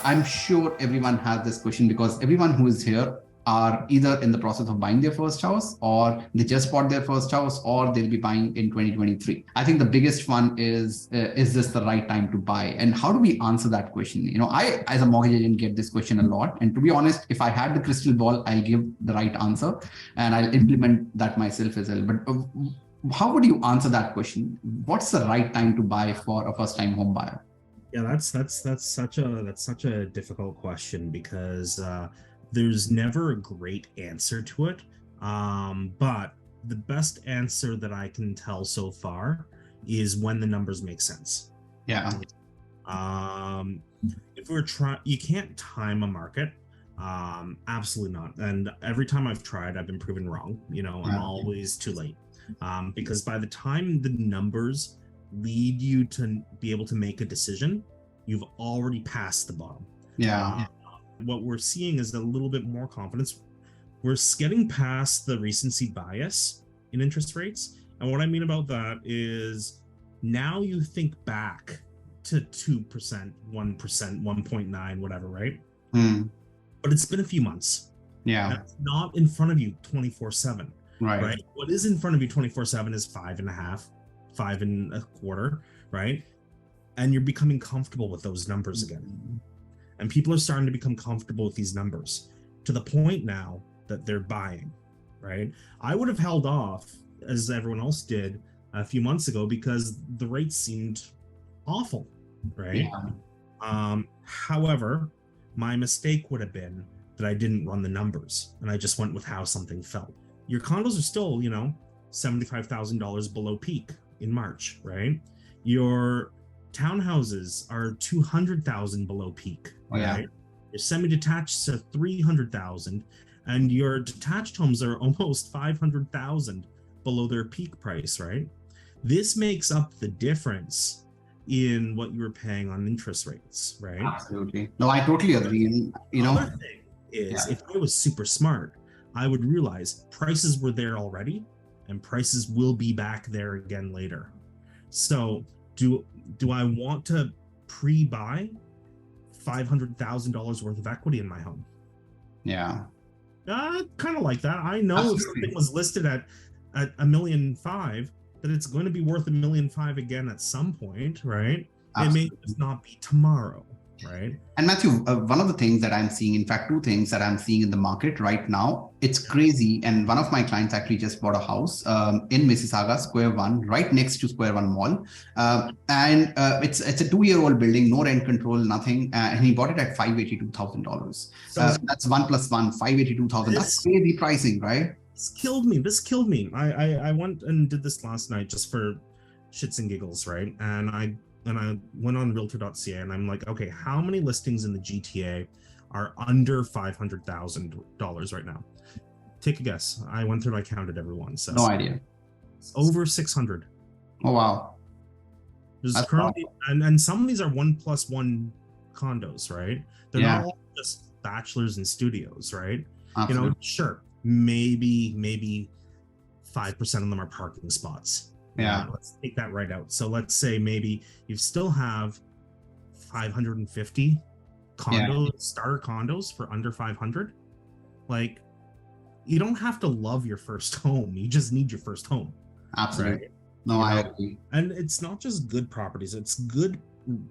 I'm sure everyone has this question because everyone who is here are either in the process of buying their first house, or they just bought their first house, or they'll be buying in 2023. I think the biggest one is this the right time to buy? And how do we answer that question? I, as a mortgage agent, get this question a lot. And to be honest, if I had the crystal ball, I'll give the right answer and I'll implement that myself as well. But how would you answer that question? What's the right time to buy for a first-time home buyer? Yeah, that's such a difficult question because there's never a great answer to it. But the best answer that I can tell so far is when the numbers make sense. Yeah. If we're trying, you can't time a market. Absolutely not. And every time I've tried, I've been proven wrong. I'm always too late. Because by the time the numbers lead you to be able to make a decision, you've already passed the bottom. What we're seeing is a little bit more confidence. We're getting past the recency bias in interest rates. And what I mean about that is now you think back to 2%, 1%, 1.9, whatever, right? But it's been a few months. That's not in front of you 24/7. Right. What is in front of you 24/7 is 5.5, 5.25, right? And you're becoming comfortable with those numbers again. And people are starting to become comfortable with these numbers to the point now that they're buying, right? I would have held off, as everyone else did a few months ago, because the rates seemed awful, right? However, my mistake would have been that I didn't run the numbers and I just went with how something felt. Your condos are still, $75,000 below peak in March, right? Your townhouses are 200,000 below peak, right? Your semi-detached are 300,000, and your detached homes are almost 500,000 below their peak price, right? This makes up the difference in what you were paying on interest rates, right? Absolutely. No, I totally agree. Another thing is, if I was super smart, I would realize prices were there already and prices will be back there again later. So do I want to pre-buy $500,000 worth of equity in my home? Yeah. Kind of like that. I know if something was listed at $1.5 million, that it's going to be worth $1.5 million again at some point, right? Absolutely. It may just not be tomorrow, right? And Matthew, one of the things that I'm seeing, in fact, two things that I'm seeing in the market right now, it's crazy. And one of my clients actually just bought a house in Mississauga, Square One, right next to Square One Mall. And it's a 2-year-old building, no rent control, nothing. And he bought it at $582,000. So that's 1 + 1, $582,000. That's crazy pricing, right? This killed me. I went and did this last night just for shits and giggles, right? And I went on realtor.ca and I'm like, okay, how many listings in the GTA are under $500,000 right now? Take a guess. I went through and I counted everyone. So no idea. Over 600. Oh, wow. There's currently, and some of these are 1+1 condos, right? They're not all just bachelors and studios, right? Absolutely. Sure, maybe 5% of them are parking spots. Let's take that right out. So let's say maybe you still have 550 condos, starter condos for under 500. Like, you don't have to love your first home. You just need your first home. Absolutely. Right? No, I agree. And it's not just good properties. It's good,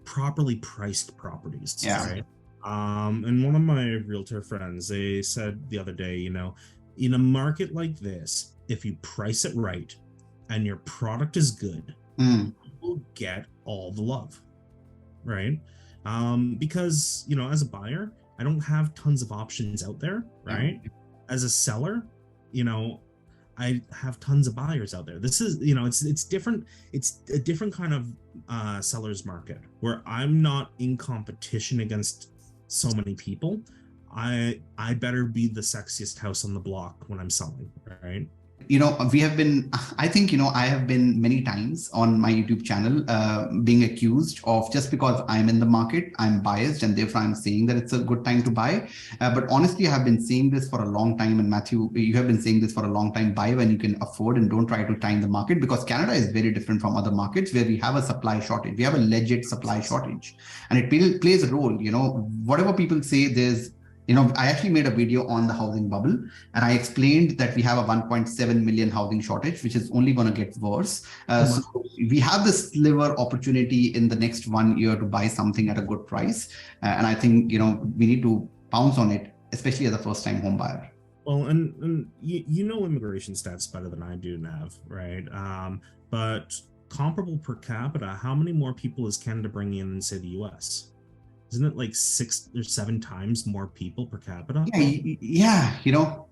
properly priced properties. Right? And one of my realtor friends, they said the other day, in a market like this, if you price it right and your product is good, you will get all the love, right? Because, as a buyer, I don't have tons of options out there, right? As a seller, I have tons of buyers out there. This is, it's different. It's a different kind of seller's market where I'm not in competition against so many people. I better be the sexiest house on the block when I'm selling, right? We have been, I think, I have been many times on my YouTube channel being accused of, just because I'm in the market, I'm biased, and therefore I'm saying that it's a good time to buy. But honestly, I have been saying this for a long time. And Matthew, you have been saying this for a long time: buy when you can afford and don't try to time the market, because Canada is very different from other markets where we have a supply shortage. We have a legit supply shortage, and it plays a role. Whatever people say, I actually made a video on the housing bubble, and I explained that we have a 1.7 million housing shortage, which is only going to get worse. So we have this sliver opportunity in the next 1 year to buy something at a good price. And I think, we need to pounce on it, especially as a first time home buyer. Well, and you know immigration stats better than I do, Nav, right? But comparable per capita, how many more people is Canada bringing in than, say, the US? Isn't it like 6 or 7 times more people per capita? Yeah.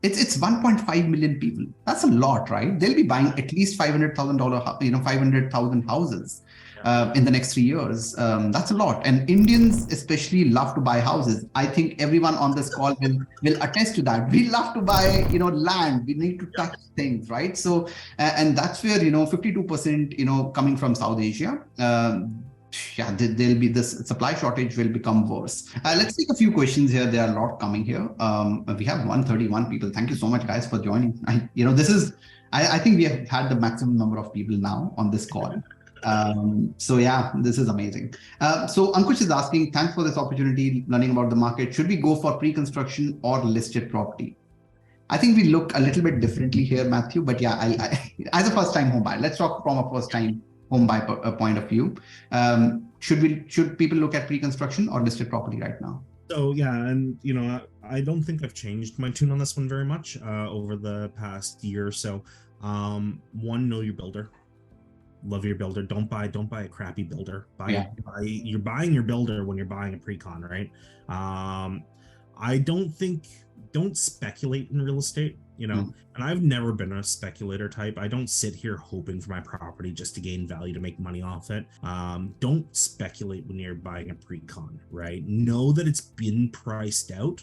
It's 1.5 million people. That's a lot, right? They'll be buying at least $500,000, 500,000 houses in the next 3 years. That's a lot. And Indians especially love to buy houses. I think everyone on this call will attest to that. We love to buy, land. We need to touch things, right? So, and that's where, 52%, coming from South Asia. There'll be this supply shortage will become worse. Let's take a few questions here. There are a lot coming here. We have 131 people. Thank you so much, guys, for joining. I think we have had the maximum number of people now on this call. This is amazing. So Ankush is asking, thanks for this opportunity, learning about the market. Should we go for pre-construction or listed property? I think we look a little bit differently here, Matthew, but as a first-time home buyer, let's talk from a first-time home buy point of view. Should people look at pre-construction or listed property right now? So and I don't think I've changed my tune on this one very much over the past year or so. One, know your builder. Love your builder. Don't buy a crappy builder. You're buying your builder when you're buying a pre-con, right? Don't speculate in real estate. And I've never been a speculator type. I don't sit here hoping for my property just to gain value to make money off it. Don't speculate when you're buying a pre-con, right? Know that it's been priced out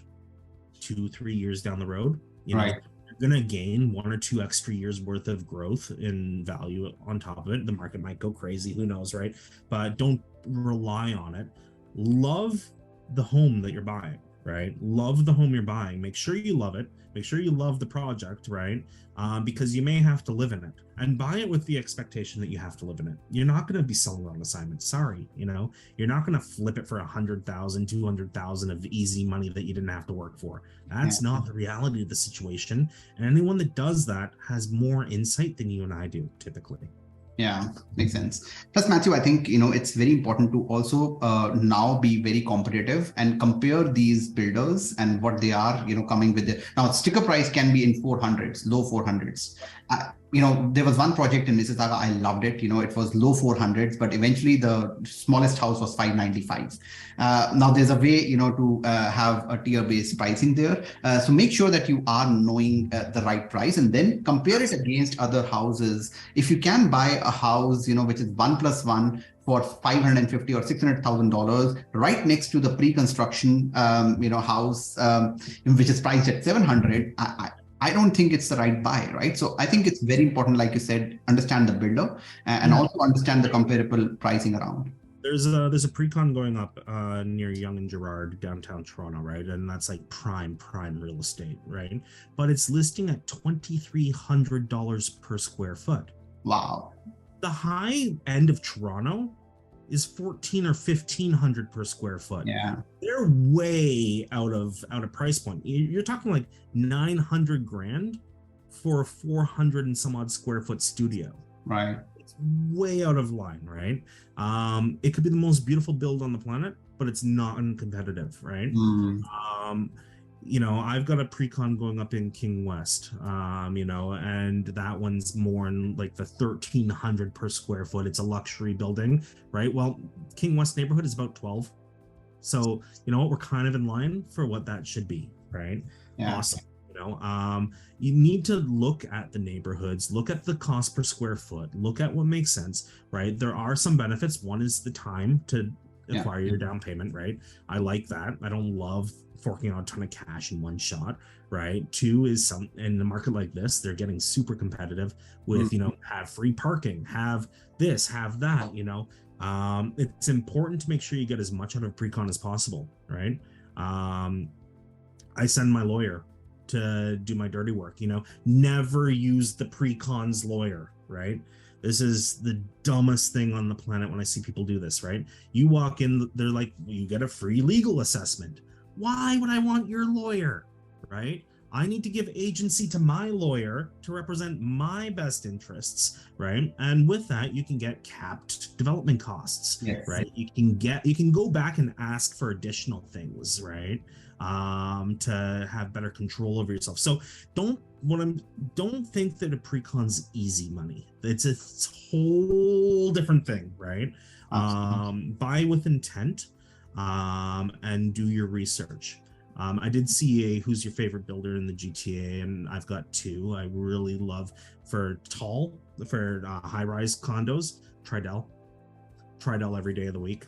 2-3 years down the road. You're going to gain 1 or 2 extra years worth of growth in value on top of it. The market might go crazy, who knows, right? But don't rely on it. Love the home that you're buying, right? Love the home you're buying. Make sure you love it. Make sure you love the project, right? Because you may have to live in it, and buy it with the expectation that you have to live in it. You're not going to be selling on assignment. Sorry, you're not going to flip it for 100,000, 200,000 of easy money that you didn't have to work for. That's not the reality of the situation. And anyone that does that has more insight than you and I do typically. Yeah, makes sense. Plus, Matthew, I think, it's very important to also now be very competitive and compare these builders and what they are, coming with it. Now, sticker price can be in 400s, low 400s. There was one project in Mississauga, I loved it. It was low 400s, but eventually the smallest house was 595. Now there's a way, to have a tier-based pricing there. So make sure that you are knowing the right price, and then compare it against other houses. If you can buy a house, which is 1+1 for $550,000 or $600,000 right next to the pre-construction, house, which is priced at $700,000, I don't think it's the right buy, right? So I think it's very important, like you said, understand the builder and also understand the comparable pricing around. There's a pre-con going up near Yonge and Gerrard, downtown Toronto, right? And that's like prime real estate, right? But it's listing at $2,300 per square foot. Wow. The high end of Toronto is $1,400 or $1,500 per square foot. Yeah, they're way out of price point. You're talking like $900,000 for a 400 and some odd square foot studio. Right. It's way out of line, right? It could be the most beautiful build on the planet, but it's not uncompetitive, right? I've got a pre-con going up in King West, and that one's more in like the $1,300 per square foot. It's a luxury building, right? Well, King West neighborhood is about 12. So, we're kind of in line for what that should be, right? Yeah. Awesome. You need to look at the neighborhoods, look at the cost per square foot, look at what makes sense, right? There are some benefits. One is the time to acquire your down payment, right? I like that. I don't love forking out a ton of cash in one shot, right? Two is in a market like this, they're getting super competitive with, have free parking, have this, have that, it's important to make sure you get as much out of pre-con as possible, right? I send my lawyer to do my dirty work, never use the pre-cons lawyer, right? This is the dumbest thing on the planet when I see people do this, right? You walk in, they're like, you get a free legal assessment. Why would I want your lawyer, right? I need to give agency to my lawyer to represent my best interests, right? And with that, you can get capped development costs, Yes. right? You can go back and ask for additional things, right? To have better control over yourself. So don't think that a pre-con's easy money. It's a whole different thing, right? Buy with intent, and do your research. I did see who's your favorite builder in the GTA, and I've got two. I really love for high-rise condos, Tridel every day of the week.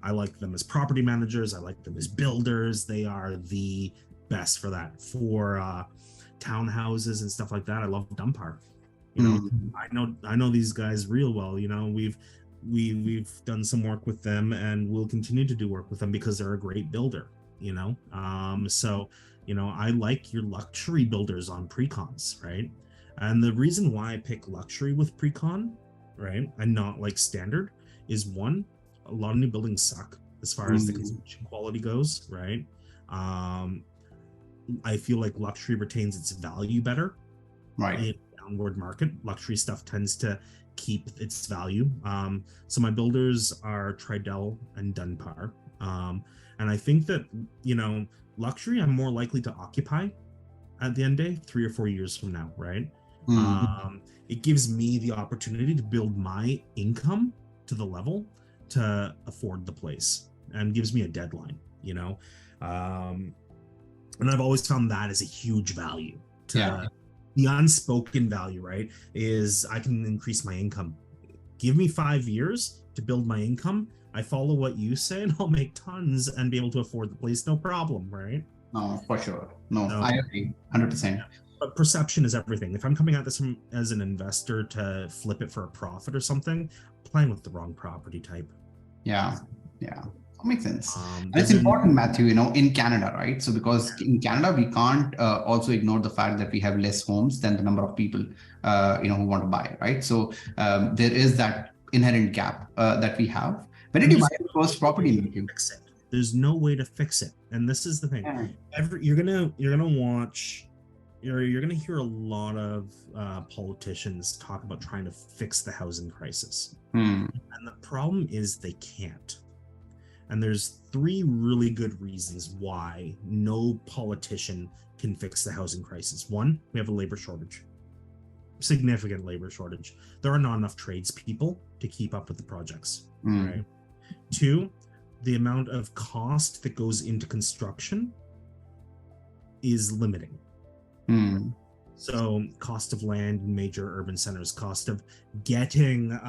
I like them as property managers. I like them as builders. They are the best for that. For townhouses and stuff like that, I love Dumpar. I know these guys real well. We've done some work with them, and we'll continue to do work with them because they're a great builder. So I like your luxury builders on pre-cons, right? And the reason why I pick luxury with pre-con, right, and not like standard, is one, a lot of new buildings suck as far as the construction quality goes, right? I feel like luxury retains its value better, right? In downward market, luxury stuff tends to keep its value. So my builders are Tridel and Dunbar, and I think that luxury I'm more likely to occupy at the end of the day 3 or 4 years from now, right? It gives me the opportunity to build my income to the level to afford the place, and gives me a deadline, and I've always found that as a huge value. The unspoken value, right, is I can increase my income. Give me 5 years to build my income. I follow what you say, and I'll make tons and be able to afford the place, no problem, right? No, for sure. No, I agree, 100%. But perception is everything. If I'm coming at this as an investor to flip it for a profit or something, I'm playing with the wrong property type. Yeah. That makes sense. And it's important, Matthew, in Canada, right? So because in Canada, we can't also ignore the fact that we have less homes than the number of people, who want to buy, right? So there is that inherent gap that we have. When did you buy your first property, Matthew? There's no way to fix it. And this is the thing. You're gonna hear a lot of politicians talk about trying to fix the housing crisis. And the problem is they can't. And there's 3 really good reasons why no politician can fix the housing crisis. 1, we have a labor shortage, significant labor shortage. There are not enough tradespeople to keep up with the projects, right? 2, the amount of cost that goes into construction is limiting. So cost of land in major urban centers, cost of getting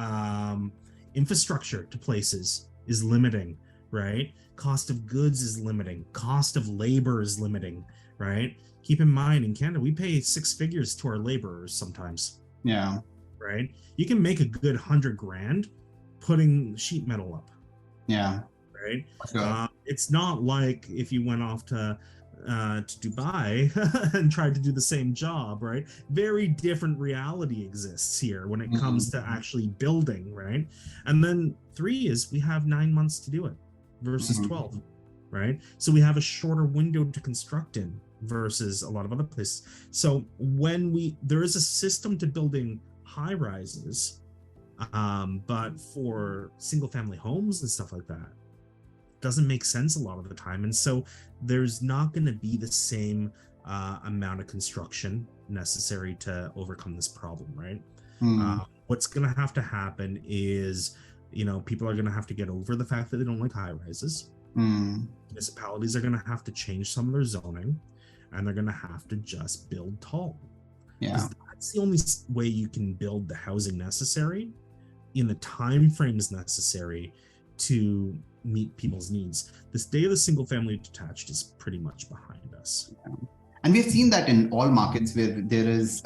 infrastructure to places is limiting, right? Cost of goods is limiting. Cost of labor is limiting, right? Keep in mind, in Canada, we pay 6 figures to our laborers sometimes. Yeah. Right? You can make a good $100,000 putting sheet metal up. Yeah. Right? Sure. It's not like if you went off to Dubai and tried to do the same job, right? Very different reality exists here when it comes to actually building, right? And then 3 is we have 9 months to do it versus 12, right? So we have a shorter window to construct in versus a lot of other places. So there is a system to building high rises, but for single family homes and stuff like that, doesn't make sense a lot of the time. And so there's not going to be the same amount of construction necessary to overcome this problem, right? What's going to have to happen is, people are going to have to get over the fact that they don't like high rises. Municipalities are going to have to change some of their zoning, and they're going to have to just build tall. Yeah. That's the only way you can build the housing necessary in the time frames necessary to meet people's needs. This day of the single family detached is pretty much behind us. And we've seen that in all markets where there is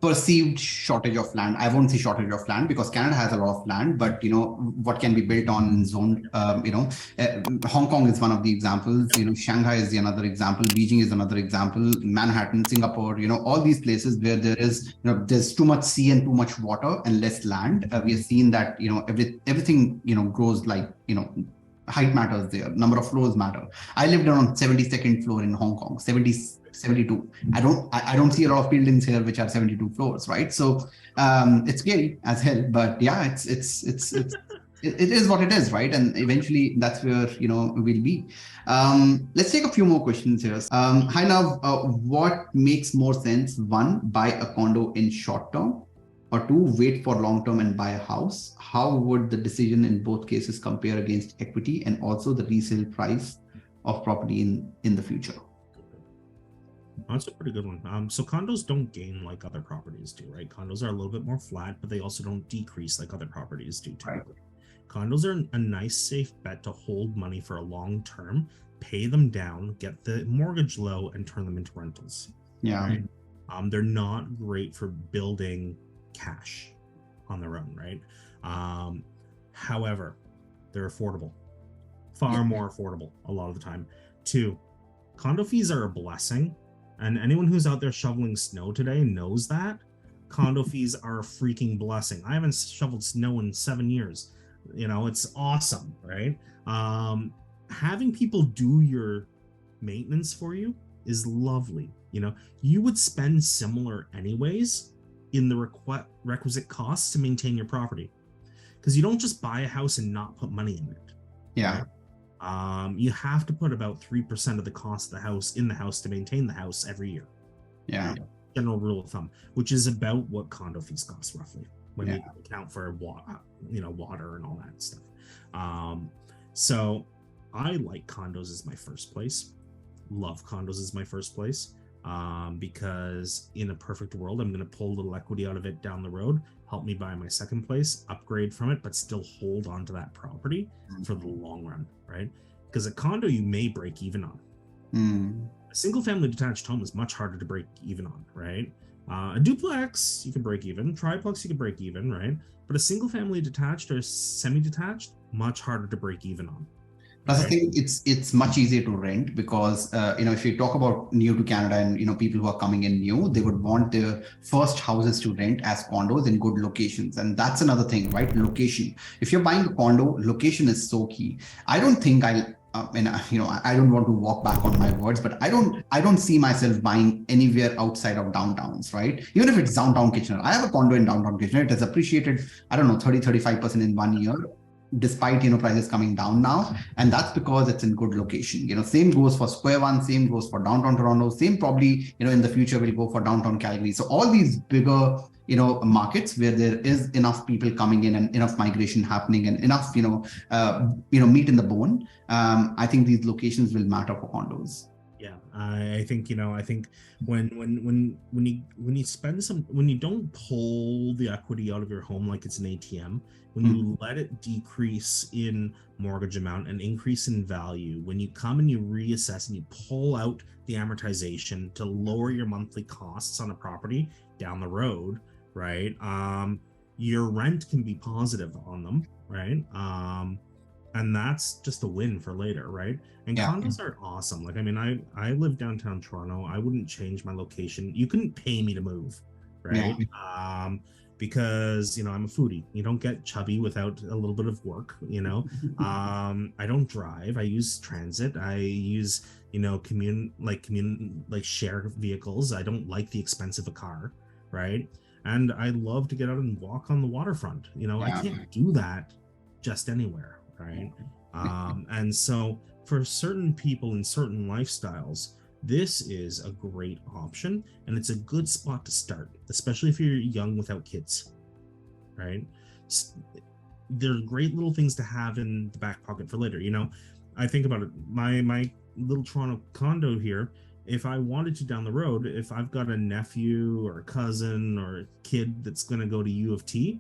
perceived shortage of land. I won't say shortage of land because Canada has a lot of land, but what can be built on zone. Hong Kong is one of the examples. Shanghai is the another example. Beijing is another example. Manhattan, Singapore. All these places where there is there's too much sea and too much water and less land. We have seen that everything grows like height matters there. Number of floors matter. I lived on 72nd floor in Hong Kong. 72. I don't see a lot of buildings here which are 72 floors, right? So it's scary as hell, but yeah, it is what it is, right? And eventually that's where we'll be. Let's take a few more questions here. Hi Nav, what makes more sense? One, buy a condo in short term, or two, wait for long term and buy a house. How would the decision in both cases compare against equity and also the resale price of property in the future? That's a pretty good one. So condos don't gain like other properties do, right? Condos are a little bit more flat, but they also don't decrease like other properties do typically. Right. Condos are a nice, safe bet to hold money for a long term, pay them down, get the mortgage low, and turn them into rentals. Yeah. Right? They're not great for building cash on their own, right? However, they're affordable, far more affordable a lot of the time. Two, condo fees are a blessing. And anyone who's out there shoveling snow today knows that condo fees are a freaking blessing. I haven't shoveled snow in 7 years. It's awesome, right? Having people do your maintenance for you is lovely. You would spend similar anyways in the requisite costs to maintain your property, because you don't just buy a house and not put money in it. Yeah. Right? You have to put about 3% of the cost of the house in the house to maintain the house every year. Yeah. General rule of thumb, which is about what condo fees cost roughly when you account for water and all that stuff. So I like condos as my first place. Love condos as my first place. Because in a perfect world, I'm going to pull a little equity out of it down the road, help me buy my second place, upgrade from it, but still hold on to that property for the long run, right? Because a condo you may break even on. A single family detached home is much harder to break even on, right? A duplex, you can break even. Triplex, you can break even, right? But a single family detached or semi-detached, much harder to break even on. Plus, I think it's much easier to rent because if you talk about new to Canada and people who are coming in new, they would want their first houses to rent as condos in good locations, and that's another thing, right? Location. If you're buying a condo, location is so key. I don't think I don't want to walk back on my words, but I don't see myself buying anywhere outside of downtowns, right? Even if it's downtown Kitchener. I have a condo in downtown Kitchener. It has appreciated, 30-35% in 1 year, despite prices coming down now, and that's because it's in good location. Same goes for Square One, same goes for downtown Toronto, same probably in the future will go for downtown Calgary. So all these bigger markets where there is enough people coming in and enough migration happening and enough meat in the bone, I think these locations will matter for condos. Yeah, I think when you spend when you don't pull the equity out of your home like it's an ATM, when you let it decrease in mortgage amount and increase in value, when you come and you reassess and you pull out the amortization to lower your monthly costs on a property down the road, right? Your rent can be positive on them, right? And that's just a win for later, right? And condos are awesome. Like, I live downtown Toronto. I wouldn't change my location. You couldn't pay me to move, right? Yeah. Because I'm a foodie. You don't get chubby without a little bit of work, I don't drive. I use transit. I use share vehicles. I don't like the expense of a car, right? And I love to get out and walk on the waterfront. I can't do that just anywhere, right? And so for certain people in certain lifestyles, this is a great option, and it's a good spot to start, especially if you're young without kids, right? They're great little things to have in the back pocket for later. I think about it, my little Toronto condo here, if I wanted to down the road, if I've got a nephew or a cousin or a kid that's going to go to U of T,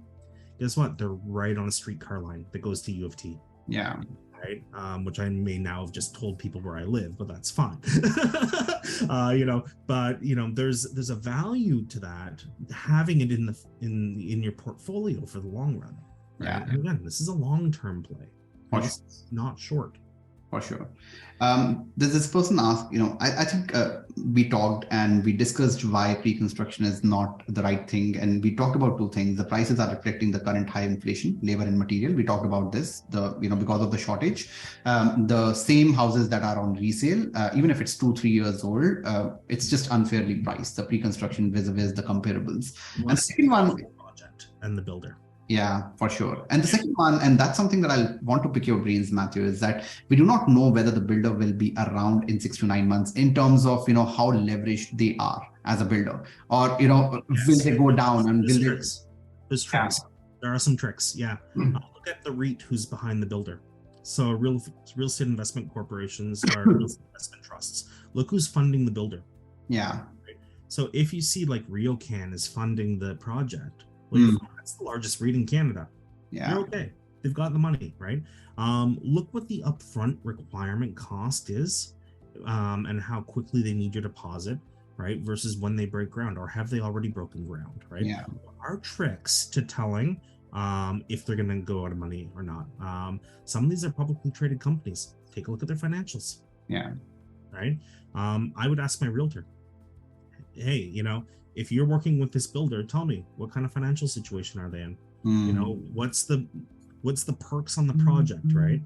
guess what? They're right on a streetcar line that goes to U of T. Yeah. Right, which I may now have just told people where I live, but that's fine. But there's a value to that, having it in your portfolio for the long run, right? Yeah. And again, this is a long-term play, right? It's not short. For sure. There's this person asked, I think we talked and we discussed why pre-construction is not the right thing. And we talked about two things. The prices are reflecting the current high inflation, labor and material. We talked about this, because of the shortage. The same houses that are on resale, even if it's 2-3 years old, it's just unfairly priced, the pre-construction vis-a-vis the comparables. And the second one, project and the builder. Yeah, for sure. And the second one, and that's something that I want to pick your brains, Matthew, is that we do not know whether the builder will be around in 6 to 9 months in terms of, how leveraged they are as a builder, or, will they go down and will they? There's tricks. There are some tricks. Yeah. Look at the REIT who's behind the builder. So real estate investment corporations are real estate investment trusts. Look who's funding the builder. Yeah. Right? So if you see like RioCan is funding the project, well, that's the largest REIT in Canada. Yeah. You're okay. They've got the money, right? Look what the upfront requirement cost is, and how quickly they need your deposit, right? Versus when they break ground, or have they already broken ground, right? Yeah. There are tricks to telling if they're going to go out of money or not. Some of these are publicly traded companies. Take a look at their financials. Yeah. Right. I would ask my realtor, hey, if you're working with this builder, tell me what kind of financial situation are they in? What's the perks on the project, right?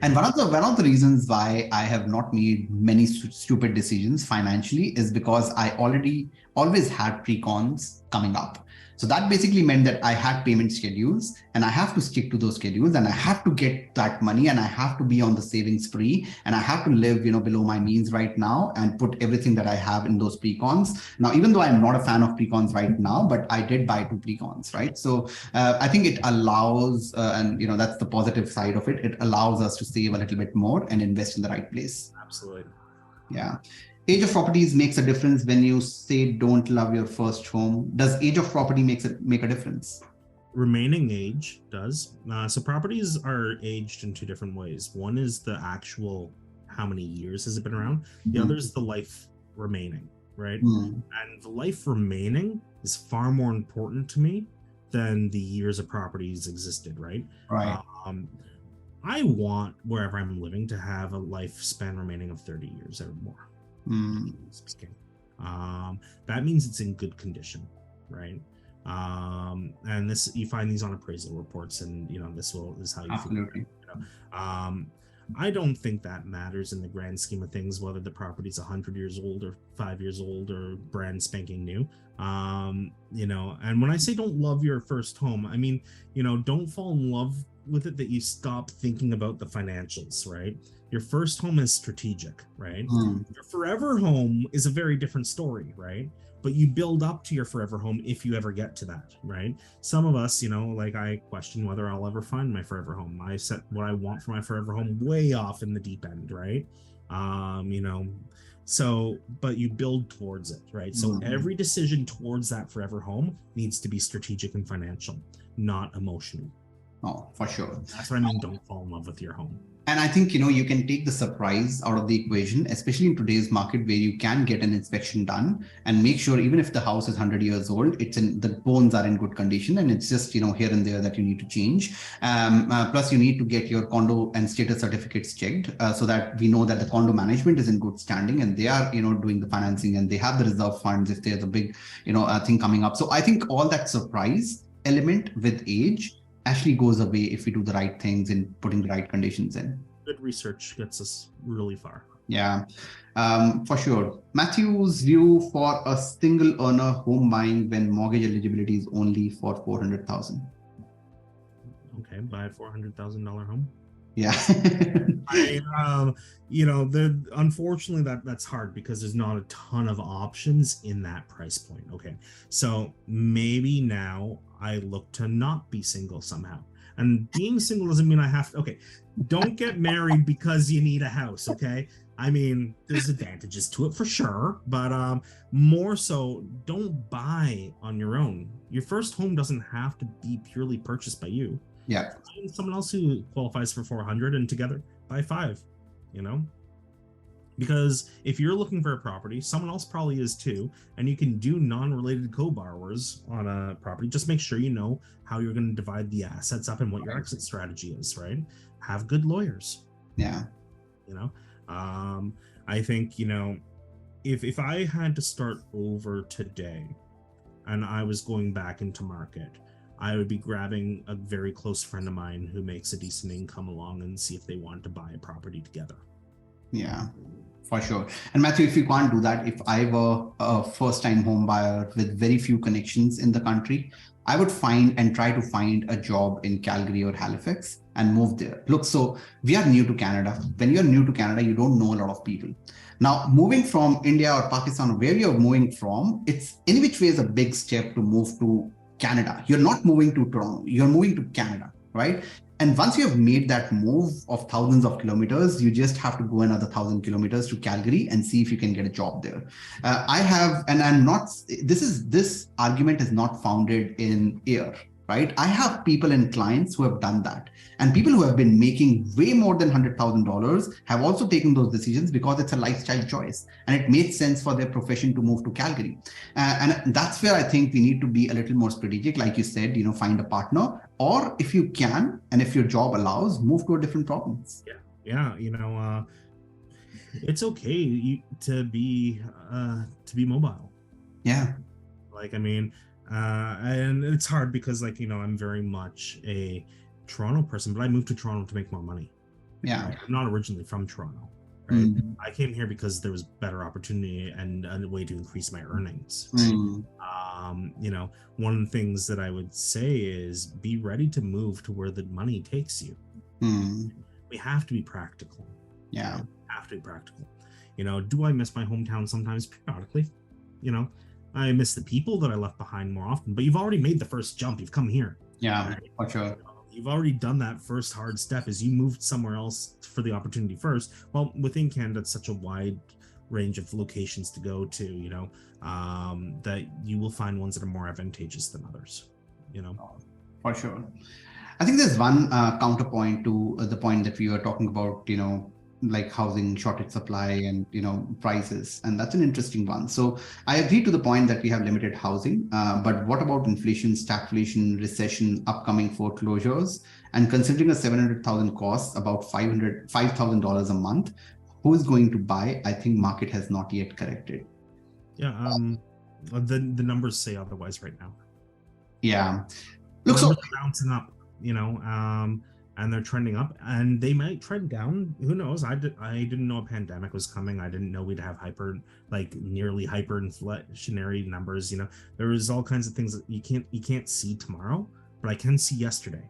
And one of the reasons why I have not made many stupid decisions financially is because I always had pre-cons coming up. So that basically meant that I had payment schedules and I have to stick to those schedules and I have to get that money and I have to be on the saving spree and I have to live, below my means right now and put everything that I have in those pre-cons. Now, even though I'm not a fan of pre-cons right now, but I did buy 2 pre-cons, right? So I think it allows, and that's the positive side of it. It allows us to save a little bit more and invest in the right place. Absolutely. Yeah. Age of properties makes a difference when you say don't love your first home. Does age of property make a difference? Remaining age does. So properties are aged in 2 different ways. One is the actual how many years has it been around. The other is the life remaining, right? And the life remaining is far more important to me than the years of properties existed, right? Right. I want wherever I'm living to have a lifespan remaining of 30 years or more. Speaking. That means it's in good condition, right? And this, you find these on appraisal reports, and this is how you Absolutely. I don't think that matters in the grand scheme of things, whether the property's 100 years old or 5 years old or brand spanking new. And when I say don't love your first home, I mean, don't fall in love with it that you stop thinking about the financials, right? Your first home is strategic, right? Your forever home is a very different story, right? But you build up to your forever home if you ever get to that, right? Some of us, like I question whether I'll ever find my forever home. I set what I want for my forever home way off in the deep end, right? So, but you build towards it, right? So every decision towards that forever home needs to be strategic and financial, not emotional. Oh, for sure. That's what I mean. Don't fall in love with your home. And I think, you can take the surprise out of the equation, especially in today's market where you can get an inspection done and make sure even if the house is 100 years old, the bones are in good condition and it's just, here and there that you need to change. Plus you need to get your condo and status certificates checked so that we know that the condo management is in good standing and they are, doing the financing and they have the reserve funds if there's a big, thing coming up. So I think all that surprise element with age actually goes away if we do the right things and putting the right conditions in. Good research gets us really far. Yeah, for sure. Matthew's view for a single earner home buying when mortgage eligibility is only for $400,000. Okay, buy a $400,000 home. Yeah. Unfortunately that's hard because there's not a ton of options in that price point. Okay, so maybe now I look to not be single somehow. And being single doesn't mean I have to. Okay, don't get married because you need a house. Okay, I mean there's advantages to it for sure, but more so, don't buy on your own. Your first home doesn't have to be purely purchased by you. Yeah. Find someone else who qualifies for 400 and together buy 5, you know? Because if you're looking for a property, someone else probably is too, and you can do non-related co-borrowers on a property. Just make sure you know how you're going to divide the assets up and what your exit strategy is, right? Have good lawyers. Yeah. You know, I think, you know, if I had to start over today and I was going back into market, I would be grabbing a very close friend of mine who makes a decent income along and see if they want to buy a property together. Yeah, for sure. And Matthew, if you can't do that, if I were a first-time home buyer with very few connections in the country, I would find and try to find a job in Calgary or Halifax and move there. Look, so we are new to Canada. When you're new to Canada, you don't know a lot of people. Now, moving from India or Pakistan, where you're moving from, it's in which way is a big step to move to Canada. You're not moving to Toronto, you're moving to Canada, right? And once you have made that move of thousands of kilometers, you just have to go another 1,000 kilometers to Calgary and see if you can get a job there. I have, and I'm not, this argument is not founded in air, right? I have people and clients who have done that. And people who have been making way more than $100,000 have also taken those decisions because it's a lifestyle choice. And it made sense for their profession to move to Calgary. And that's where I think we need to be a little more strategic. Like you said, you know, find a partner, or if you can, and if your job allows, move to a different province. Yeah. You know, it's okay to be mobile. Yeah. Like, I mean, and it's hard because, like, you know, I'm very much a Toronto person, but I moved to Toronto to make more money. Yeah. Right? I'm not originally from Toronto, right? I came here because there was better opportunity and a way to increase my earnings. You know, one of the things that I would say is be ready to move to where the money takes you. We have to be practical. Yeah. Have to be practical. You know, do I miss my hometown sometimes? Periodically. You know, I miss the people that I left behind more often, but you've already made the first jump. You've come here. Yeah, right? For sure. You've already done that first hard step as you moved somewhere else for the opportunity first. Well, within Canada, it's such a wide range of locations to go to, you know, that you will find ones that are more advantageous than others, you know. For sure. I think there's one counterpoint to the point that we were talking about, you know, like housing shortage supply and, you know, prices. And that's an interesting one. So I agree to the point that we have limited housing, but what about inflation, stagflation, recession, upcoming foreclosures, and considering a 700,000 cost, about $5,000 a month, who is going to buy? I think market has not yet corrected. Yeah. The numbers say otherwise right now. Yeah. Look, so bouncing up, you know, and they're trending up, and they might trend down. Who knows? I didn't know a pandemic was coming. I didn't know we'd have nearly hyperinflationary numbers. You know, there was all kinds of things that you can't see tomorrow, but I can see yesterday.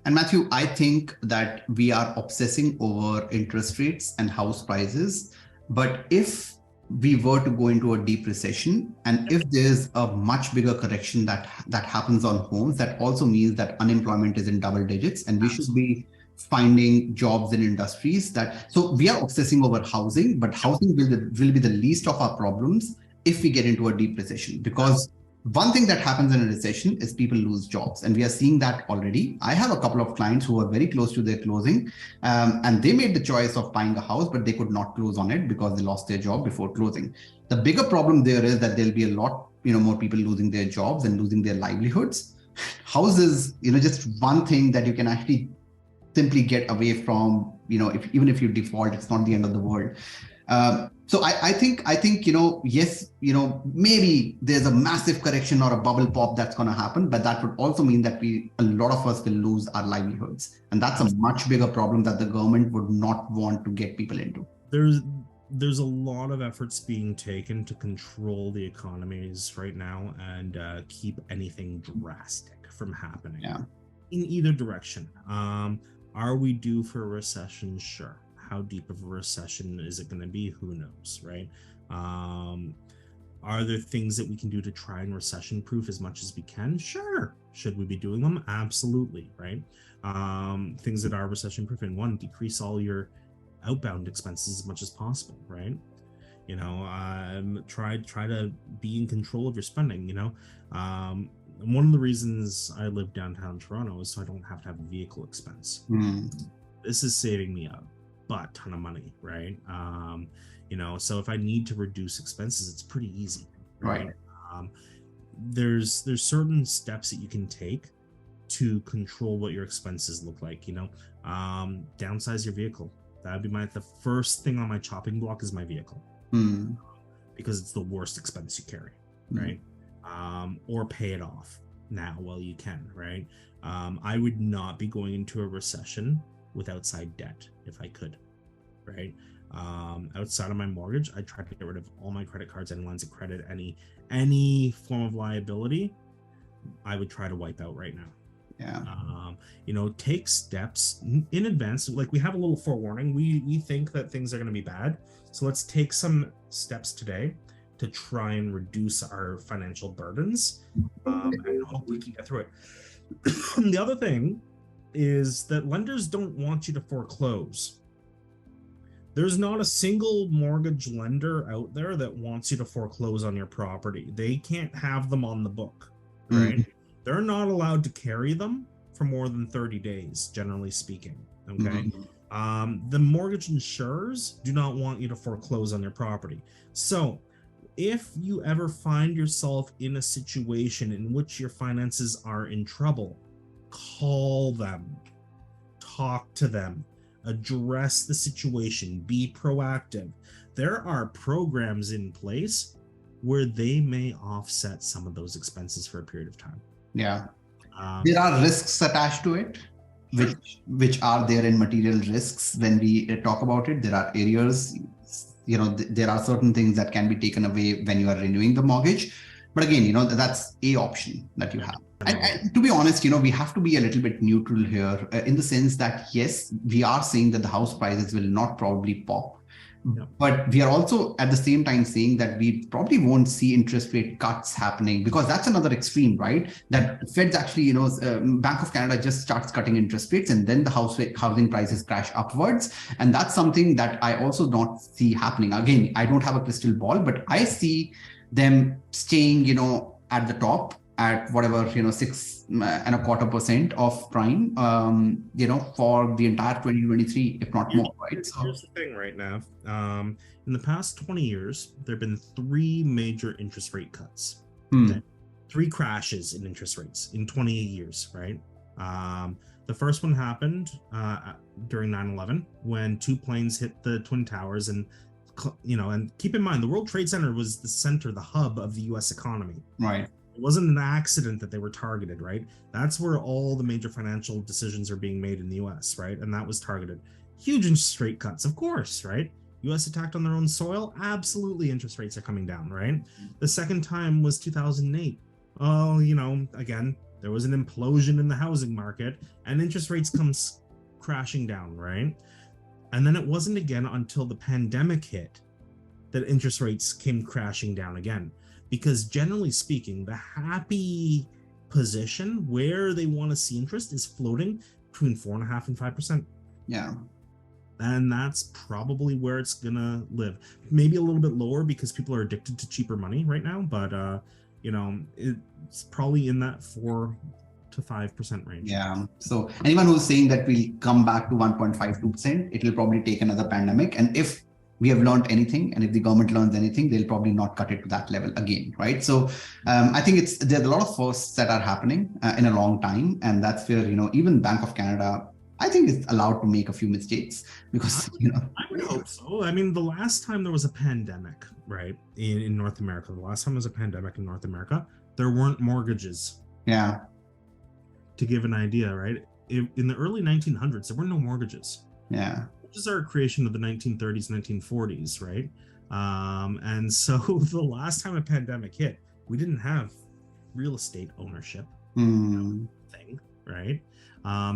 And Matthew, I think that we are obsessing over interest rates and house prices. But if we were to go into a deep recession, and if there's a much bigger correction that happens on homes, that also means that unemployment is in double digits, and we should be finding jobs in industries that. So we are obsessing over housing, but housing will be the least of our problems if we get into a deep recession, because one thing that happens in a recession is people lose jobs, and we are seeing that already. I have a couple of clients who are very close to their closing, and they made the choice of buying a house, but they could not close on it because they lost their job before closing. The bigger problem there is that there'll be a lot, you know, more people losing their jobs and losing their livelihoods. Houses, you know, just one thing that you can actually simply get away from. You know, even if you default, it's not the end of the world. So I think, you know, yes, you know, maybe there's a massive correction or a bubble pop that's going to happen, but that would also mean that a lot of us will lose our livelihoods. And that's a much bigger problem that the government would not want to get people into. There's a lot of efforts being taken to control the economies right now and keep anything drastic from happening. Yeah. In either direction. Are we due for a recession? Sure. How deep of a recession is it going to be? Who knows, right? Are there things that we can do to try and recession proof as much as we can? Sure. Should we be doing them? Absolutely, right? Things that are recession proof, and one, decrease all your outbound expenses as much as possible, right? You know, try to be in control of your spending. You know, one of the reasons I live downtown Toronto is so I don't have to have a vehicle expense. This is saving me a butt ton of money, right? So if I need to reduce expenses, it's pretty easy, right? There's certain steps that you can take to control what your expenses look like. Downsize your vehicle. That'd be the first thing on my chopping block is my vehicle, because it's the worst expense you carry, right? Or pay it off now while you can, right? I would not be going into a recession with outside debt if I could, right? Outside of my mortgage, I try to get rid of all my credit cards, any lines of credit, any form of liability. I would try to wipe out right now. Take steps in advance. Like, we have a little forewarning. We think that things are going to be bad, so let's take some steps today to try and reduce our financial burdens, and hope we can get through it. The other thing is that lenders don't want you to foreclose. There's not a single mortgage lender out there that wants you to foreclose on your property. They can't have them on the book, right? They're not allowed to carry them for more than 30 days, generally speaking, okay? The mortgage insurers do not want you to foreclose on your property. So if you ever find yourself in a situation in which your finances are in trouble, call them, talk to them, address the situation, be proactive. There are programs in place where they may offset some of those expenses for a period of time. There are risks attached to it, which are there in material risks. When we talk about it, there are areas, there are certain things that can be taken away when you are renewing the mortgage. But again, that's a option that you have. And to be honest, we have to be a little bit neutral here, in the sense that, yes, we are saying that the house prices will not probably pop. But we are also at the same time saying that we probably won't see interest rate cuts happening, because that's another extreme, right? That Fed's actually, Bank of Canada just starts cutting interest rates, and then the housing prices crash upwards. And that's something that I also don't see happening. Again, I don't have a crystal ball, but I see them staying, at the top at whatever, 6.25% of prime, for the entire 2023, if not more, right? So here's the thing right now. In the past 20 years, there have been 3 major interest rate cuts. Okay? 3 crashes in interest rates in 28 years, right? The first one happened during 9/11, when 2 planes hit the Twin Towers, and keep in mind, the World Trade Center was the center, the hub of the US economy. Right. It wasn't an accident that they were targeted, right? That's where all the major financial decisions are being made in the US, right? And that was targeted. Huge interest rate cuts, of course, right? US attacked on their own soil. Absolutely, interest rates are coming down, right? The second time was 2008. Oh, again, there was an implosion in the housing market, and interest rates comes crashing down, right? And then it wasn't again until the pandemic hit that interest rates came crashing down again. Because generally speaking, the happy position where they want to see interest is floating between 4.5% and 5%. And that's probably where it's gonna live. Maybe a little bit lower because people are addicted to cheaper money right now, but it's probably in that 4 to 5% range. So anyone who's saying that we'll come back to 1.52%, it will probably take another pandemic. And if we have learned anything, and if the government learns anything, they'll probably not cut it to that level again, right? So I think there's a lot of firsts that are happening in a long time, and that's where even Bank of Canada, I think, is allowed to make a few mistakes, because I would hope so. I mean, the last time there was a pandemic, right, in North America, there weren't mortgages. To give an idea, right, in the early 1900s, there were no mortgages. Mortgages are a creation of the 1930s, 1940s, right? And so the last time a pandemic hit, we didn't have real estate ownership thing, right?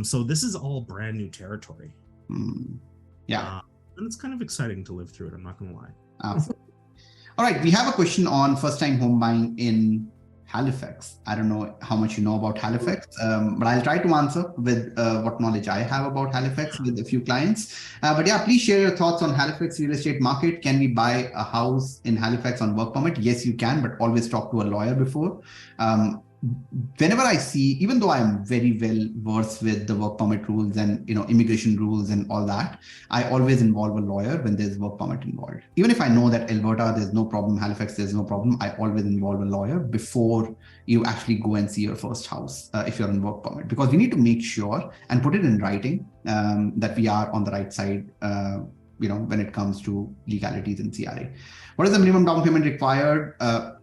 So this is all brand new territory. And it's kind of exciting to live through it, I'm not gonna lie. All right, we have a question on first-time home buying in Halifax. I don't know how much you know about Halifax, but I'll try to answer with what knowledge I have about Halifax with a few clients. But yeah, please share your thoughts on Halifax real estate market. Can we buy a house in Halifax on work permit? Yes, you can, but always talk to a lawyer before. whenever I see, even though I'm very well versed with the work permit rules and immigration rules and all that, I always involve a lawyer when there's work permit involved. Even if I know that Alberta there's no problem, Halifax there's no problem, I always involve a lawyer before you actually go and see your first house if you're on work permit, because we need to make sure and put it in writing that we are on the right side. When it comes to legalities in CRA. What is the minimum down payment required?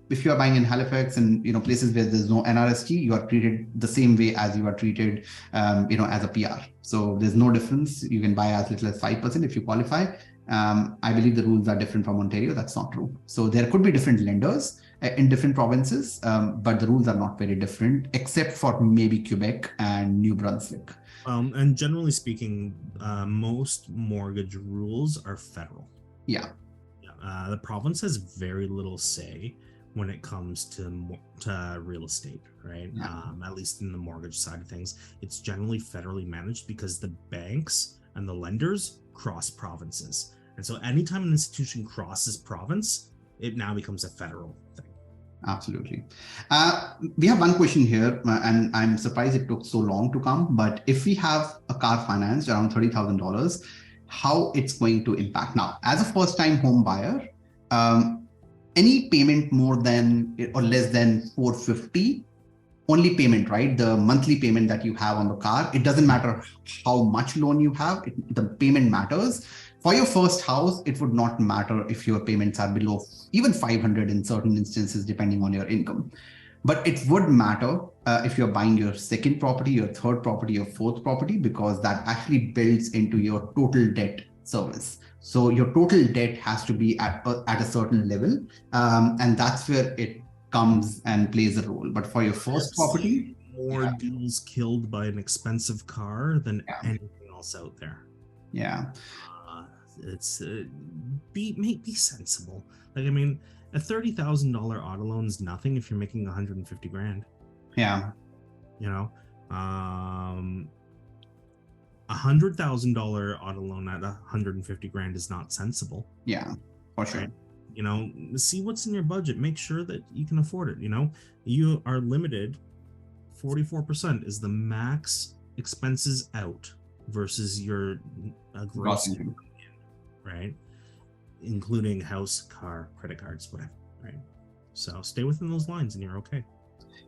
If you are buying in Halifax and places where there's no NRST, you are treated the same way as you are treated, as a PR. So there's no difference. You can buy as little as 5% if you qualify. I believe the rules are different from Ontario. That's not true. So there could be different lenders in different provinces, but the rules are not very different, except for maybe Quebec and New Brunswick. And generally speaking, most mortgage rules are federal. Yeah. The province has very little say when it comes to real estate, right? Yeah. At least in the mortgage side of things, it's generally federally managed because the banks and the lenders cross provinces. And so anytime an institution crosses province, it now becomes a federal thing. Absolutely. We have one question here, and I'm surprised it took so long to come, but if we have a car financed around $30,000, how it's going to impact? Now, as a first-time home buyer, any payment more than or less than $450, only payment, right? The monthly payment that you have on the car, it doesn't matter how much loan you have, the payment matters. For your first house, it would not matter if your payments are below even 500 in certain instances, depending on your income. But it would matter if you're buying your second property, your third property, your fourth property, because that actually builds into your total debt service. So your total debt has to be at a certain level, and that's where it comes and plays a role. But for your first property, more deals killed by an expensive car than anything else out there. Yeah. It's be sensible. Like, I mean, a $30,000 auto loan is nothing if you're making 150 grand. Yeah. $100,000 auto loan at 150 grand is not sensible. Yeah, for sure. Right? See what's in your budget. Make sure that you can afford it. You are limited. 44% is the max expenses out versus your gross income, right? Including house, car, credit cards, whatever, right? So stay within those lines and you're okay.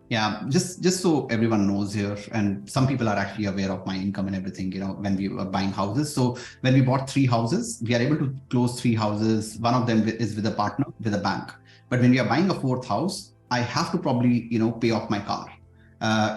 Yeah, just so everyone knows here, and some people are actually aware of my income and everything, when we were buying houses. So when we bought 3 houses, we are able to close 3 houses. One of them is with a partner, with a bank. But when we are buying a 4th house, I have to probably, pay off my car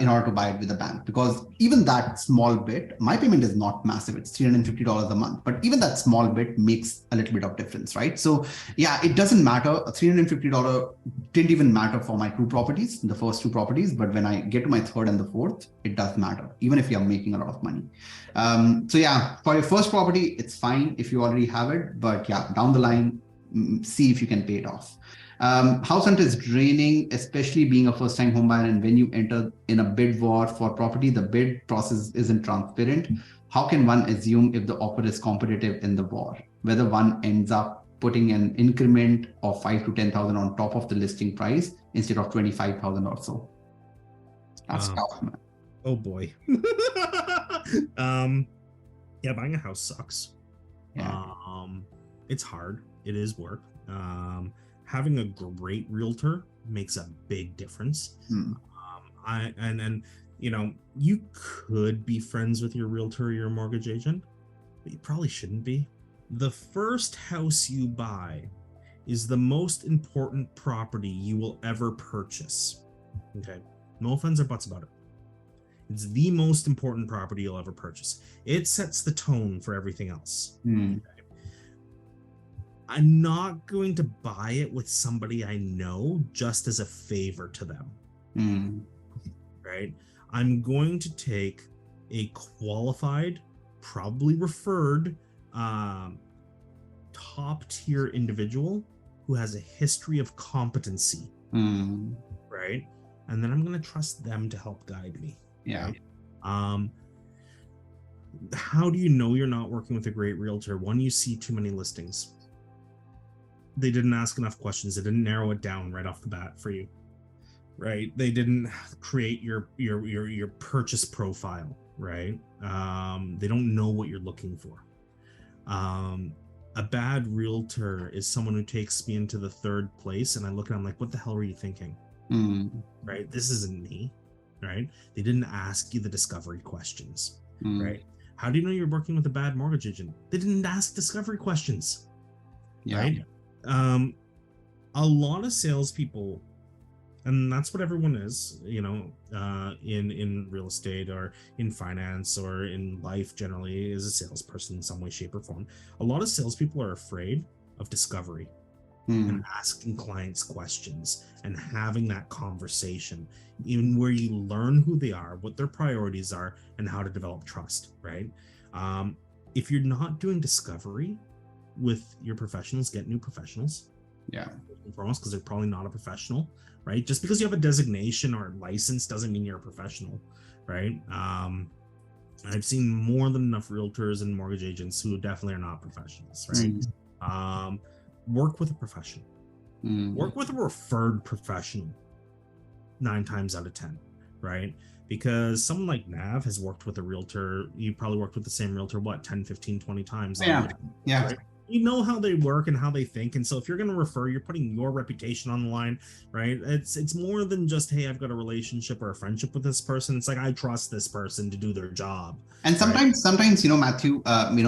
in order to buy it with a bank, because even that small bit, my payment is not massive. It's $350 a month, but even that small bit makes a little bit of difference, right? So yeah, it doesn't matter. $350 didn't even matter for my 2 properties, the first 2 properties, but when I get to my 3rd and the 4th, it does matter, even if you're making a lot of money. So yeah, for your first property, it's fine if you already have it, but yeah, down the line, see if you can pay it off. House hunt is draining, especially being a first-time homebuyer. And when you enter in a bid war for property, the bid process isn't transparent. How can one assume if the offer is competitive in the war? Whether one ends up putting an increment of 5 to 10,000 on top of the listing price instead of 25,000 or so. That's tough, man. Oh boy. Yeah, buying a house sucks. Yeah. It's hard. It is work. Having a great realtor makes a big difference. You could be friends with your realtor or your mortgage agent, but you probably shouldn't be. The first house you buy is the most important property you will ever purchase. Okay, no offense or buts about it. It's the most important property you'll ever purchase. It sets the tone for everything else. Okay? I'm not going to buy it with somebody I know just as a favor to them. Right? I'm going to take a qualified, probably referred, top tier individual who has a history of competency. Right? And then I'm going to trust them to help guide me. Yeah. Right? How do you know you're not working with a great realtor? One, you see too many listings. They didn't ask enough questions. They didn't narrow it down right off the bat for you. right? They didn't create your purchase profile, right? They don't know what you're looking for. A bad realtor is someone who takes me into the third place, and I look at them like, what the hell are you thinking? Right? This isn't me, right? They didn't ask you the discovery questions, right? How do you know you're working with a bad mortgage agent? They didn't ask discovery questions, right? A lot of salespeople, and that's what everyone is, in real estate or in finance or in life generally, is a salesperson in some way, shape, or form. A lot of salespeople are afraid of discovery and asking clients questions and having that conversation, even where you learn who they are, what their priorities are, and how to develop trust, right? If you're not doing discovery with your professionals, get new professionals. Foremost, because they're probably not a professional, right? Just because you have a designation or a license doesn't mean you're a professional, right? I've seen more than enough realtors and mortgage agents who definitely are not professionals, right? Work with a professional. Work with a referred professional 9 times out of 10, right? Because someone like Nav has worked with a realtor. You probably worked with the same realtor, 10, 15, 20 times. Right? You know how they work and how they think, and so if you're going to refer, you're putting your reputation on the line, right? It's more than just, hey, I've got a relationship or a friendship with this person. It's like, I trust this person to do their job. And sometimes, Matthew,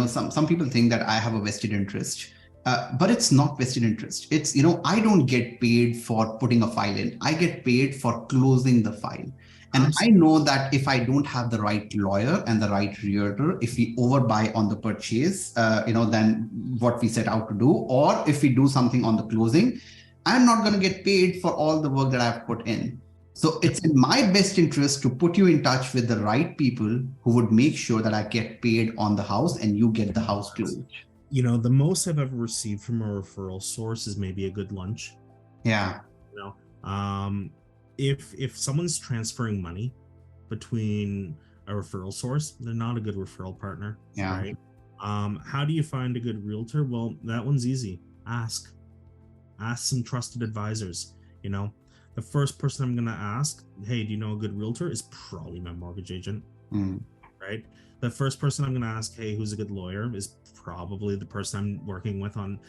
some people think that I have a vested interest. But it's not vested interest. It's, I don't get paid for putting a file in. I get paid for closing the file. And I know that if I don't have the right lawyer and the right realtor, if we overbuy on the purchase, then what we set out to do, or if we do something on the closing, I'm not going to get paid for all the work that I've put in. So it's in my best interest to put you in touch with the right people who would make sure that I get paid on the house and you get the house closed. The most I've ever received from a referral source is maybe a good lunch. If someone's transferring money between a referral source, they're not a good referral partner, right? How do you find a good realtor? Well, that one's easy. Ask some trusted advisors. The first person I'm going to ask, hey, do you know a good realtor, is probably my mortgage agent, right? The first person I'm going to ask, hey, who's a good lawyer, is probably the person I'm working with on,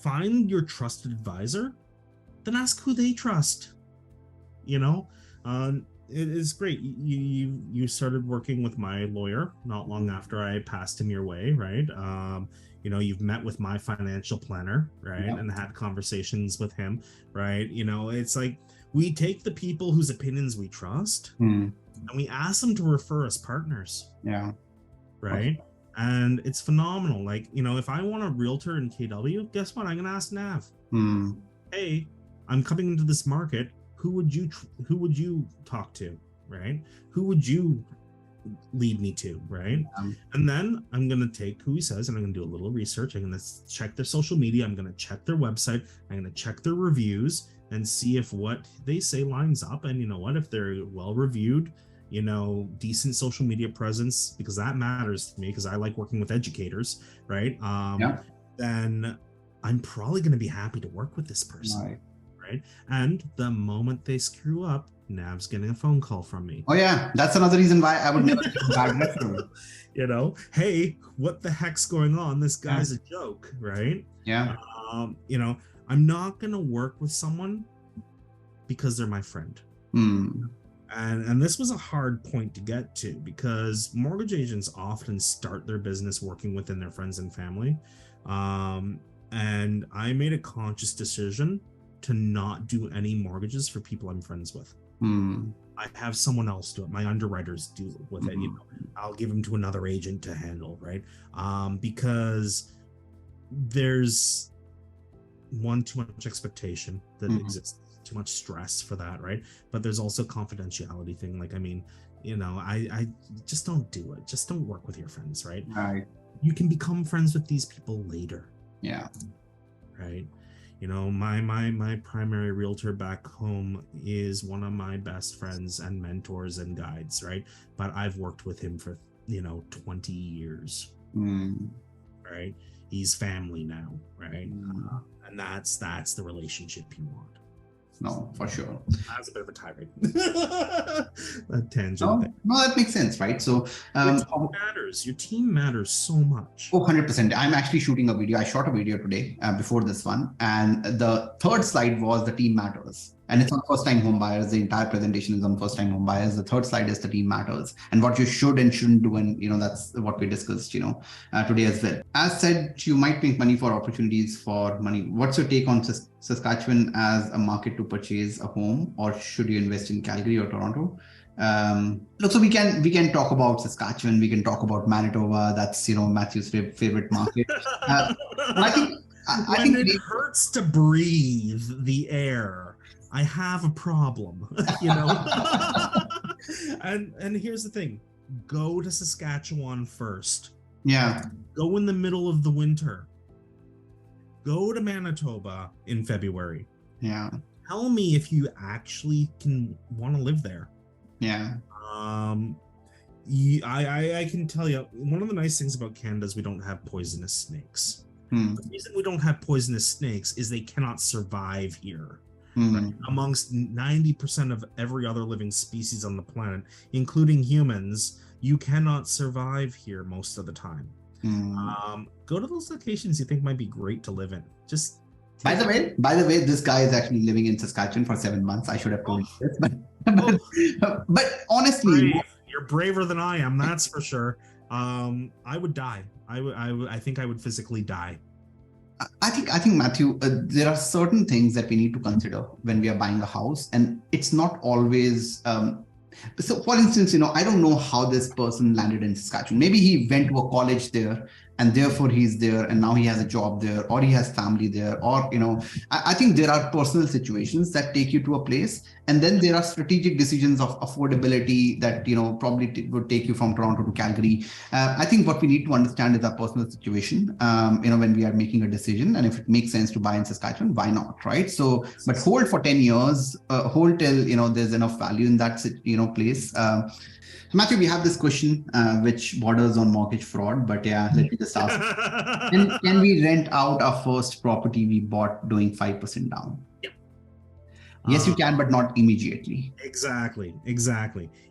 find your trusted advisor, then ask who they trust. It is great. You started working with my lawyer not long after I passed him your way, right? You've met with my financial planner, right? And had conversations with him, right? It's like, we take the people whose opinions we trust and we ask them to refer us partners. Right. And it's phenomenal. Like, if I want a realtor in KW, guess what? I'm going to ask Nav. Hey, I'm coming into this market. Who would you talk to? Right. Who would you lead me to? Right. And then I'm going to take who he says and I'm going to do a little research. I'm going to check their social media. I'm going to check their website. I'm going to check their reviews and see if what they say lines up. And if they're well reviewed, decent social media presence, because that matters to me, because I like working with educators, right? Then I'm probably going to be happy to work with this person, right? And the moment they screw up, Nav's getting a phone call from me. Oh yeah, that's another reason why I would never get a bad referral. Hey, what the heck's going on? This guy's a joke, right? I'm not going to work with someone because they're my friend. And this was a hard point to get to, because mortgage agents often start their business working within their friends and family. And I made a conscious decision to not do any mortgages for people I'm friends with. I have someone else do it. My underwriters deal with it. I'll give them to another agent to handle, right? Because there's too much expectation that exists. Too much stress for that, right? But there's also confidentiality thing. Like, I just don't do it. Just don't work with your friends, right? You can become friends with these people later. Right. My primary realtor back home is one of my best friends and mentors and guides, right? But I've worked with him for 20 years. Right. He's family now, right? And that's the relationship you want. No, for sure. That was a bit of a tirade. A tangent No, thing. no, that makes sense, right? So, Your team matters. Your team matters so much. oh, 100%. I'm actually shooting a video. I shot a video today before this one. And the third slide was the team matters. And it's on first-time home buyers. The entire presentation is on first-time home buyers. The third slide is the team matters and what you should and shouldn't do. And, that's what we discussed, today as well. As said, you might make money for opportunities for money. What's your take on Saskatchewan as a market to purchase a home, or should you invest in Calgary or Toronto? Look, so we can talk about Saskatchewan, we can talk about Manitoba. That's Matthew's favorite market. I think when it hurts to breathe the air, I have a problem. And here's the thing: go to Saskatchewan first. Yeah. Go in the middle of the winter. Go to Manitoba in February. Yeah. Tell me if you actually want to live there. Yeah. I can tell you, one of the nice things about Canada is we don't have poisonous snakes. The reason we don't have poisonous snakes is they cannot survive here. Right? Amongst 90% of every other living species on the planet, including humans, you cannot survive here most of the time. Go to those locations you think might be great to live in. Just by the way, this guy is actually living in Saskatchewan for 7 months. I should have told you this, but honestly, you're braver than I am. That's for sure. I would die. I think I would physically die. I think Matthew, there are certain things that we need to consider when we are buying a house, and it's not always. So, for instance, I don't know how this person landed in Saskatchewan. Maybe he went to a college there, and therefore he's there, and now he has a job there, or he has family there, or I think there are personal situations that take you to a place, and then there are strategic decisions of affordability that probably would take you from Toronto to Calgary. I think what we need to understand is our personal situation. When we are making a decision, and if it makes sense to buy in Saskatchewan, why not, right? So, but hold for 10 years, hold till there's enough value in that place. Matthew, we have this question which borders on mortgage fraud, but yeah, let me just ask: can we rent out our first property we bought doing 5% down? Yep. Yes, you can, but not immediately. Exactly.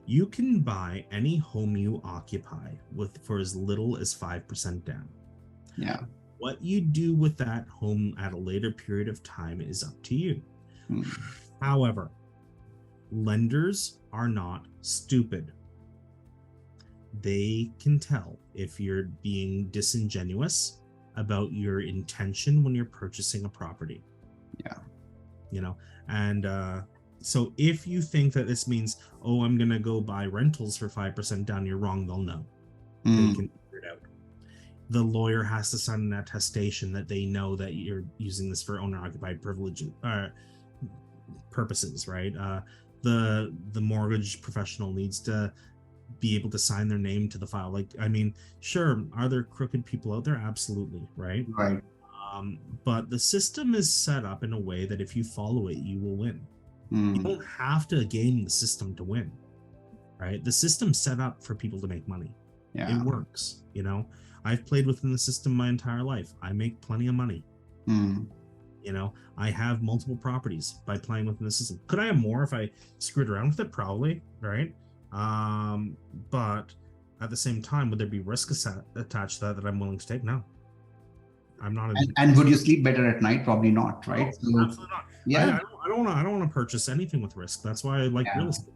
You can buy any home you occupy for as little as 5% down. Yeah. What you do with that home at a later period of time is up to you. However, lenders are not stupid. They can tell if you're being disingenuous about your intention when you're purchasing a property. Yeah. And so if you think that this means, I'm going to go buy rentals for 5% down, you're wrong. They'll know. They can figure it out. The lawyer has to sign an attestation that they know that you're using this for owner-occupied privilege purposes, right? The mortgage professional needs to be able to sign their name to the file. Sure, are there crooked people out there? Absolutely, right? Right. But the system is set up in a way that if you follow it, you will win. You don't have to game the system to win, right? The system's set up for people to make money. Yeah. It works, I've played within the system my entire life. I make plenty of money. I have multiple properties by playing within the system. Could I have more if I screwed around with it? Probably, right? But at the same time, would there be risk attached to that I'm willing to take? No. I'm not. And would you sleep better at night? Probably not, right? No, absolutely not. Yeah. I don't want to purchase anything with risk. That's why I like real estate.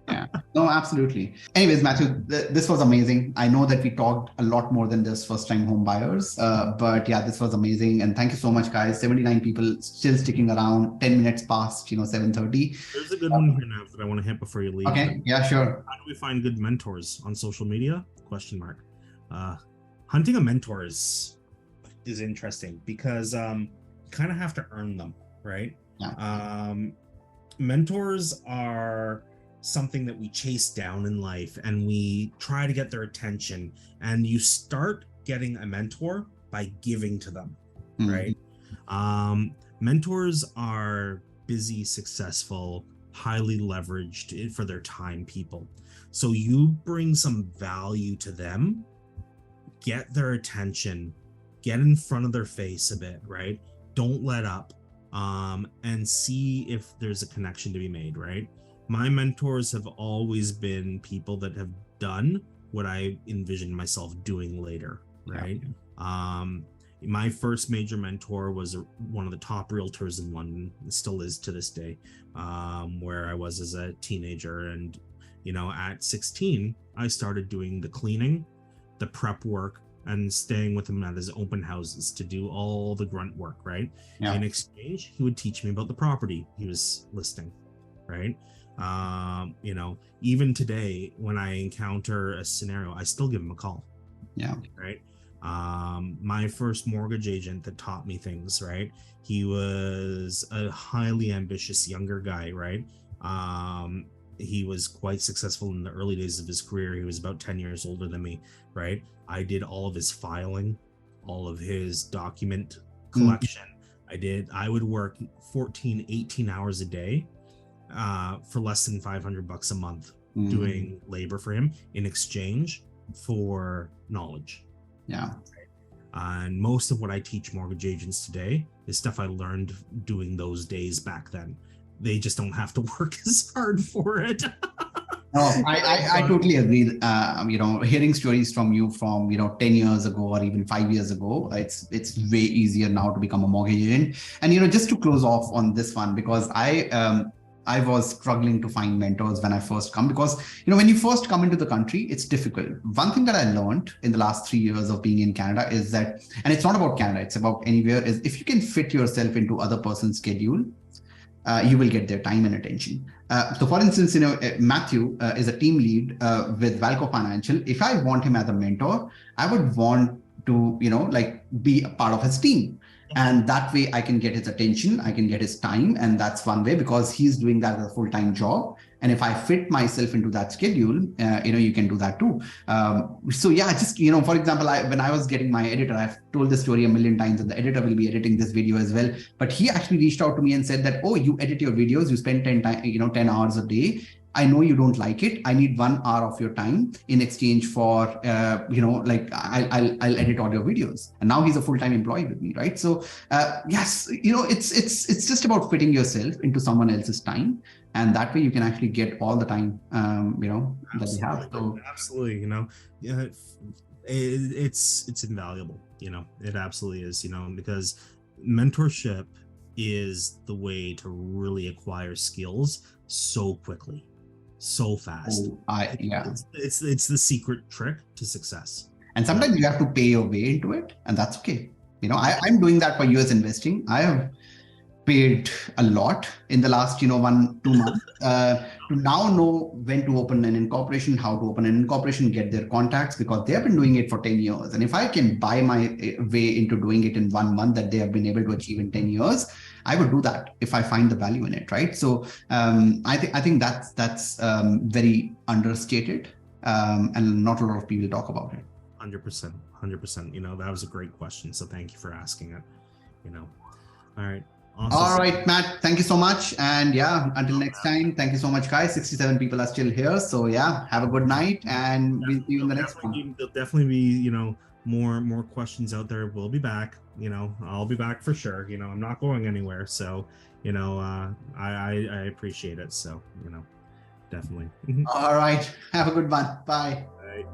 Yeah. No, absolutely. Anyways, Matthew, this was amazing. I know that we talked a lot more than just first-time home buyers, but yeah, this was amazing. And thank you so much, guys. 79 people still sticking around. 10 minutes past, 7:30. There's a good one here now that I want to hit before you leave. Okay. Yeah, sure. How do we find good mentors on social media? ? Hunting a mentor is interesting because you kind of have to earn them, right? Yeah. Mentors are something that we chase down in life and we try to get their attention, and you start getting a mentor by giving to them, right? Mentors are busy, successful, highly leveraged for their time people. So you bring some value to them, get their attention, get in front of their face a bit, right? Don't let up. and see if there's a connection to be made, right? My mentors have always been people that have done what I envisioned myself doing later, right? Yeah. My first major mentor was one of the top realtors in London, still is to this day, where I was as a teenager. And, at 16, I started doing the cleaning, the prep work, and staying with him at his open houses to do all the grunt work, right? Yeah. In exchange, he would teach me about the property he was listing, right? Even today, when I encounter a scenario, I still give him a call. Yeah. Right. My first mortgage agent that taught me things, right? He was a highly ambitious younger guy, right? He was quite successful in the early days of his career. He was about 10 years older than me, right? I did all of his filing, all of his document collection. I would work 14, 18 hours a day for less than $500 a month doing labor for him in exchange for knowledge. Yeah. And most of what I teach mortgage agents today is stuff I learned doing those days back then. They just don't have to work as hard for it. No, I totally agree. Hearing stories from you from 10 years ago or even 5 years ago, it's way easier now to become a mortgage agent. And just to close off on this one, because I was struggling to find mentors when I first come, because when you first come into the country, it's difficult. One thing that I learned in the last 3 years of being in Canada is that, and it's not about Canada, it's about anywhere, is if you can fit yourself into other person's schedule, you will get their time and attention. So for instance, Matthew is a team lead with Valco Financial. If I want him as a mentor, I would want to, be a part of his team. And that way I can get his attention, I can get his time. And that's one way, because he's doing that as a full-time job. And if I fit myself into that schedule, you can do that too. So yeah, just, for example, when I was getting my editor, I've told this story a million times, and the editor will be editing this video as well. But he actually reached out to me and said that, oh, you edit your videos, you spend 10 hours a day. I know you don't like it. I need 1 hour of your time in exchange for, I'll edit all your videos. And now he's a full-time employee with me, right? So yes, it's just about fitting yourself into someone else's time. And that way you can actually get all the time, that you have. So absolutely, yeah, it's invaluable. It absolutely is. Because mentorship is the way to really acquire skills so quickly, so fast. It's the secret trick to success. And sometimes you have to pay your way into it, and that's okay. I'm doing that for US investing. I have paid a lot in the last 1-2 months to now know when to open an incorporation, how to open an incorporation, get their contacts, because they have been doing it for 10 years. And if I can buy my way into doing it in 1 month that they have been able to achieve in 10 years, I would do that if I find the value in it, right? So I think that's very understated, and not a lot of people talk about it. 100%. That was a great question. So thank you for asking it. All right. Awesome. All right, Matt, thank you so much. And yeah, until next time, thank you so much, guys. 67 people are still here. So yeah, have a good night, and we'll see you in the next one. There'll definitely be, more questions out there. We'll be back. I'll be back for sure. I'm not going anywhere. So, I appreciate it. So, definitely. All right. Have a good one. Bye. All right.